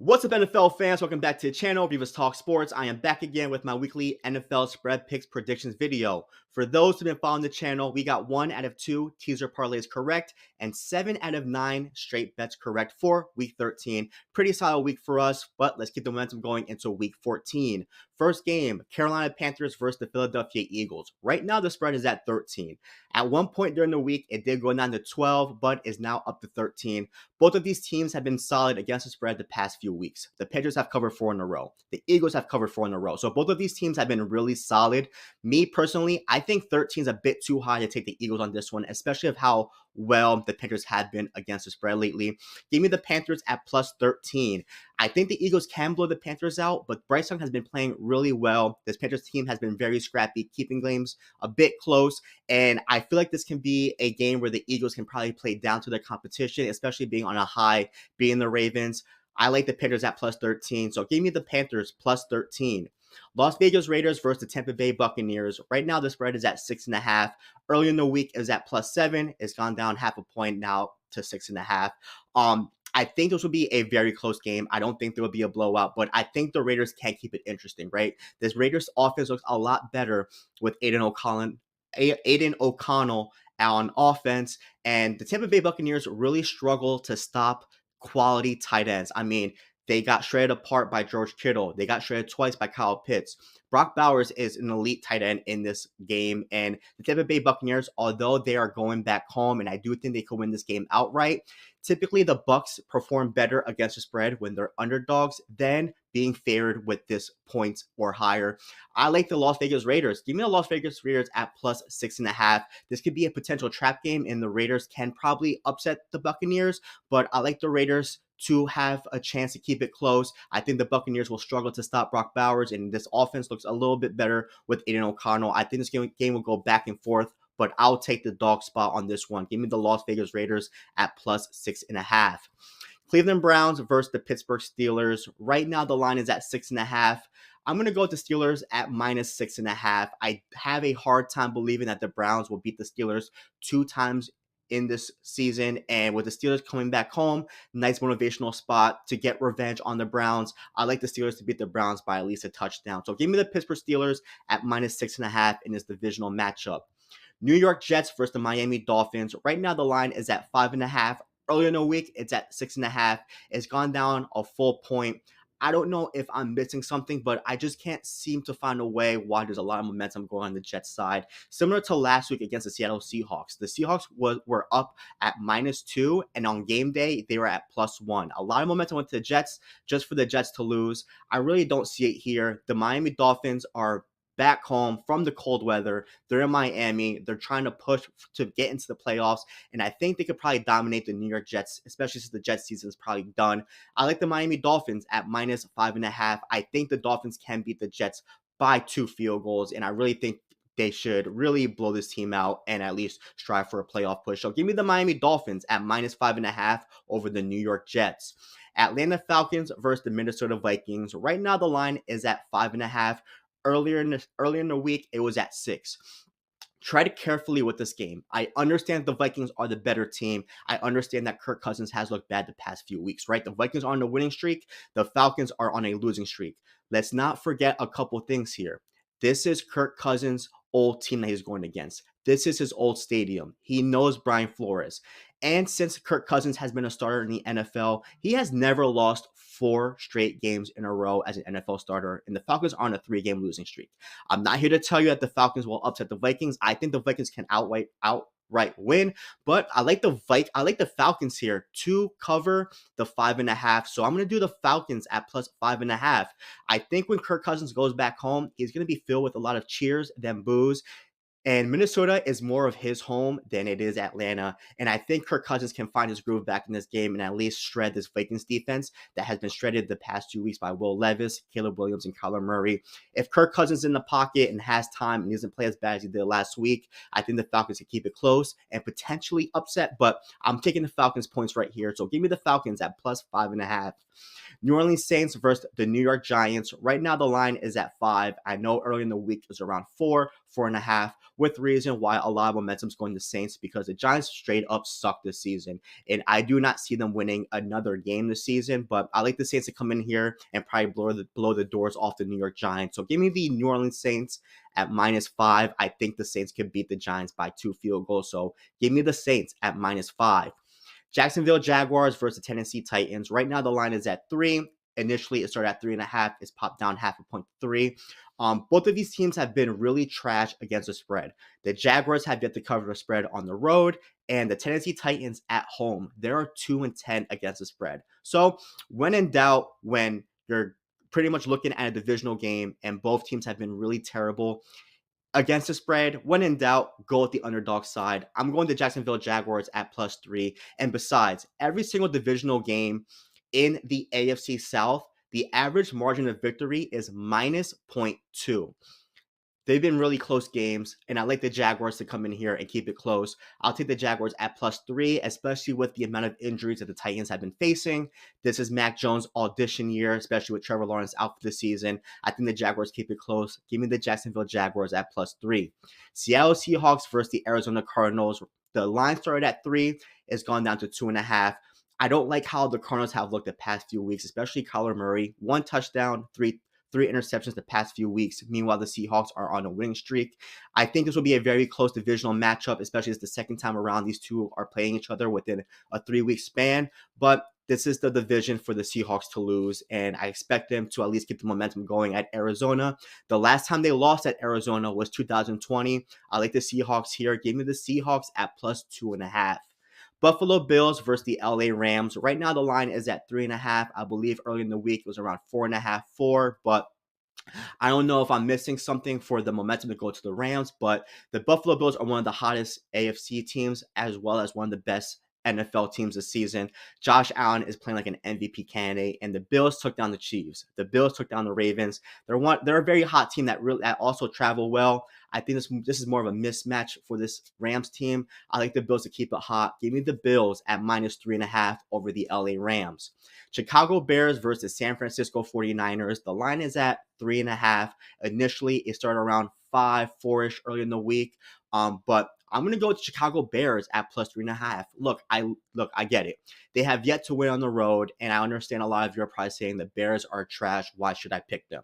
What's up, NFL fans? Welcome back to the channel, Rivas Talk Sports. I am back again with my weekly NFL spread picks predictions video. For those who've been following the channel, we got 1 out of 2 teaser parlays correct and 7 out of 9 straight bets correct for week 13. Pretty solid week for us, but let's keep the momentum going into week 14. First game, Carolina Panthers versus the Philadelphia Eagles. Right now, the spread is at 13. At one point during the week, it did go down to 12, but is now up to 13. Both of these teams have been solid against the spread the past few weeks. The Patriots have covered 4 in a row. The Eagles have covered 4 in a row. So both of these teams have been really solid. Me personally, I think 13 is a bit too high to take the Eagles on this one, especially of how well the Panthers have been against the spread lately. Give me the Panthers at plus 13. I think the Eagles can blow the Panthers out, but Bryce Young has been playing really well. This Panthers team has been very scrappy, keeping games a bit close, and I feel like this can be a game where the Eagles can probably play down to their competition, especially being on a high, being the Ravens. I like the Panthers at plus 13, so give me the Panthers plus 13. Las Vegas Raiders versus the Tampa Bay Buccaneers. Right now, the spread is at 6.5. Early in the week, it was at plus 7. It's gone down half a point now to 6.5. I think this will be a very close game. I don't think there will be a blowout, but I think the Raiders can keep it interesting, right? This Raiders offense looks a lot better with Aiden O'Connell on offense, and the Tampa Bay Buccaneers really struggle to stop quality tight ends. I mean, they got shredded apart by George Kittle. They got shredded twice by Kyle Pitts. Brock Bowers is an elite tight end in this game, and the Tampa Bay Buccaneers, although they are going back home, and I do think they could win this game outright, typically the Bucs perform better against the spread when they're underdogs than being favored with this points or higher. I like the Las Vegas Raiders. Give me the Las Vegas Raiders at plus 6.5. This could be a potential trap game, and the Raiders can probably upset the Buccaneers, but I like the Raiders to have a chance to keep it close. I think the Buccaneers will struggle to stop Brock Bowers, and this offense looks a little bit better with Aiden O'Connell. I think this game will go back and forth, but I'll take the dog spot on this one. Give me the Las Vegas Raiders at plus 6.5. Cleveland Browns versus the Pittsburgh Steelers. Right now, the line is at 6.5. I'm going to go with the Steelers at minus 6.5. I have a hard time believing that the Browns will beat the Steelers 2 times in this season, and with the Steelers coming back home, nice motivational spot to get revenge on the Browns. I like the Steelers to beat the Browns by at least a touchdown. So give me the Pittsburgh Steelers at minus 6.5 in this divisional matchup. New York Jets versus the Miami Dolphins. Right now, the line is at 5.5. Earlier in the week, it's at 6.5. It's gone down a full point. I don't know if I'm missing something, but I just can't seem to find a way why there's a lot of momentum going on the Jets side. Similar to last week against the Seattle Seahawks. The Seahawks were up at -2, and on game day, they were at +1. A lot of momentum went to the Jets just for the Jets to lose. I really don't see it here. The Miami Dolphins are back home from the cold weather. They're in Miami. They're trying to push to get into the playoffs, and I think they could probably dominate the New York Jets, especially since the Jets season is probably done. I like the Miami Dolphins at minus 5.5. I think the Dolphins can beat the Jets by 2 field goals, and I really think they should really blow this team out and at least strive for a playoff push. So give me the Miami Dolphins at minus 5.5 over the New York Jets. Atlanta Falcons versus the Minnesota Vikings. Right now, the line is at 5.5. Earlier in the week, it was at 6. Tread carefully with this game. I understand the Vikings are the better team. I understand that Kirk Cousins has looked bad the past few weeks, right? The Vikings are on a winning streak. The Falcons are on a losing streak. Let's not forget a couple things here. This is Kirk Cousins' old team that he's going against. This is his old stadium. He knows Brian Flores. And since Kirk Cousins has been a starter in the NFL, he has never lost 4 straight games in a row as an NFL starter, and the Falcons are on a 3-game losing streak. I'm not here to tell you that the Falcons will upset the Vikings. I think the Vikings can outright win, but I like the Falcons here to cover the 5.5. So I'm going to do the Falcons at plus 5.5. I think when Kirk Cousins goes back home, he's going to be filled with a lot of cheers than boos. And Minnesota is more of his home than it is Atlanta. And I think Kirk Cousins can find his groove back in this game and at least shred this Vikings defense that has been shredded the past 2 weeks by Will Levis, Caleb Williams, and Kyler Murray. If Kirk Cousins is in the pocket and has time and doesn't play as bad as he did last week, I think the Falcons can keep it close and potentially upset. But I'm taking the Falcons points right here. So give me the Falcons at plus 5.5. New Orleans Saints versus the New York Giants. Right now, the line is at 5. I know early in the week it was around 4.5. with reason why a lot of momentum's going to Saints, because the Giants straight up suck this season. And I do not see them winning another game this season, but I like the Saints to come in here and probably blow the doors off the New York Giants. So give me the New Orleans Saints at -5. I think the Saints could beat the Giants by 2 field goals. So give me the Saints at -5. Jacksonville Jaguars versus the Tennessee Titans. Right now, the line is at 3. Initially, it started at 3.5. It's popped down half a point to 3. Both of these teams have been really trash against the spread. The Jaguars have yet to cover the spread on the road, and the Tennessee Titans at home, they are 2-10 against the spread. So, when in doubt, when you're pretty much looking at a divisional game and both teams have been really terrible against the spread, when in doubt, go with the underdog side. I'm going to Jacksonville Jaguars at +3. And besides, every single divisional game in the AFC South, the average margin of victory is -0.2. They've been really close games, and I like the Jaguars to come in here and keep it close. I'll take the Jaguars at +3, especially with the amount of injuries that the Titans have been facing. This is Mac Jones' audition year, especially with Trevor Lawrence out for the season. I think the Jaguars keep it close. Give me the Jacksonville Jaguars at +3. Seattle Seahawks versus the Arizona Cardinals. The line started at 3. It's gone down to 2.5. I don't like how the Cardinals have looked the past few weeks, especially Kyler Murray. 1 touchdown, three interceptions the past few weeks. Meanwhile, the Seahawks are on a winning streak. I think this will be a very close divisional matchup, especially as the second time around these two are playing each other within a 3-week span. But this is the division for the Seahawks to lose, and I expect them to at least keep the momentum going at Arizona. The last time they lost at Arizona was 2020. I like the Seahawks here. Give me the Seahawks at +2.5. Buffalo Bills versus the LA Rams. Right now, the line is at 3.5. I believe early in the week it was around 4.5, 4. But I don't know if I'm missing something for the momentum to go to the Rams. But the Buffalo Bills are one of the hottest AFC teams, as well as one of the best NFL teams this season. Josh Allen is playing like an MVP candidate, and the Bills took down the Chiefs. The Bills took down the Ravens. They're a very hot team that also travel well. I think this is more of a mismatch for this Rams team. I like the Bills to keep it hot. Give me the Bills at -3.5 over the LA Rams. Chicago Bears versus San Francisco 49ers. The line is at 3.5. Initially, it started around 5, 4-ish early in the week. But I'm going to go with Chicago Bears at +3.5. Look, I get it. They have yet to win on the road, and I understand a lot of you are probably saying the Bears are trash. Why should I pick them?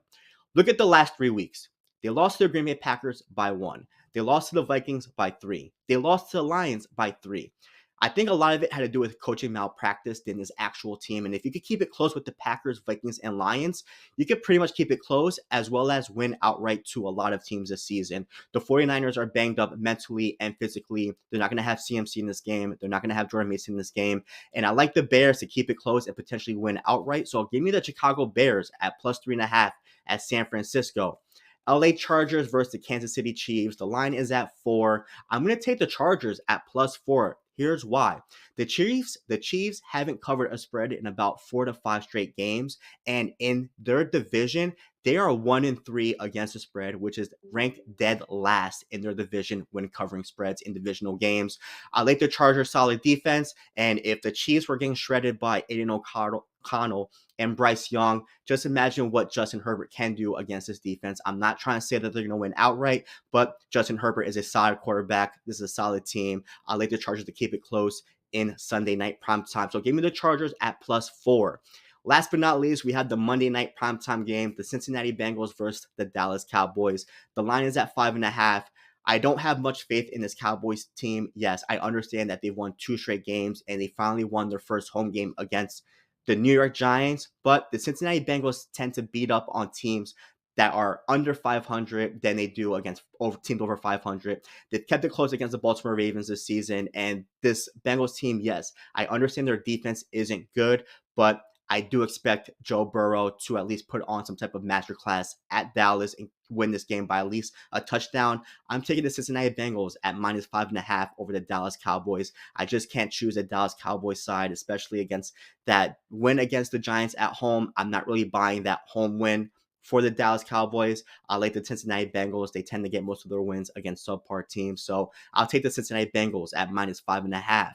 Look at the last 3 weeks. They lost to the Green Bay Packers by 1. They lost to the Vikings by 3. They lost to the Lions by 3. I think a lot of it had to do with coaching malpractice in this actual team. And if you could keep it close with the Packers, Vikings, and Lions, you could pretty much keep it close as well as win outright to a lot of teams this season. The 49ers are banged up mentally and physically. They're not going to have CMC in this game. They're not going to have Jordan Mason in this game. And I like the Bears to keep it close and potentially win outright. So give me the Chicago Bears at +3.5 at San Francisco. LA Chargers versus the Kansas City Chiefs. The line is at 4. I'm going to take the Chargers at +4. Here's why. The Chiefs haven't covered a spread in about 4 to 5 straight games. And in their division, they are 1-3 against the spread, which is ranked dead last in their division when covering spreads in divisional games. I like the Chargers' solid defense. And if the Chiefs were getting shredded by Aiden O'Connell and Bryce Young, just imagine what Justin Herbert can do against this defense. I'm not trying to say that they're going to win outright, but Justin Herbert is a solid quarterback. This is a solid team. I like the Chargers to keep it close in Sunday night primetime. So give me the Chargers at +4. Last but not least, we have the Monday night primetime game, the Cincinnati Bengals versus the Dallas Cowboys. The line is at 5.5. I don't have much faith in this Cowboys team. Yes, I understand that they've won 2 straight games and they finally won their first home game against the New York Giants, but the Cincinnati Bengals tend to beat up on teams that are under 500 than they do against teams over 500. They've kept it close against the Baltimore Ravens this season, and this Bengals team, yes, I understand their defense isn't good, but I do expect Joe Burrow to at least put on some type of masterclass at Dallas and win this game by at least a touchdown. I'm taking the Cincinnati Bengals at -5.5 over the Dallas Cowboys. I just can't choose the Dallas Cowboys side, especially against that win against the Giants at home. I'm not really buying that home win for the Dallas Cowboys. I like the Cincinnati Bengals. They tend to get most of their wins against subpar teams. So I'll take the Cincinnati Bengals at -5.5.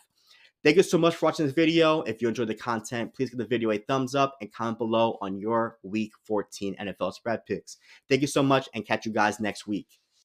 Thank you so much for watching this video. If you enjoyed the content, please give the video a thumbs up and comment below on your Week 14 NFL spread picks. Thank you so much and catch you guys next week.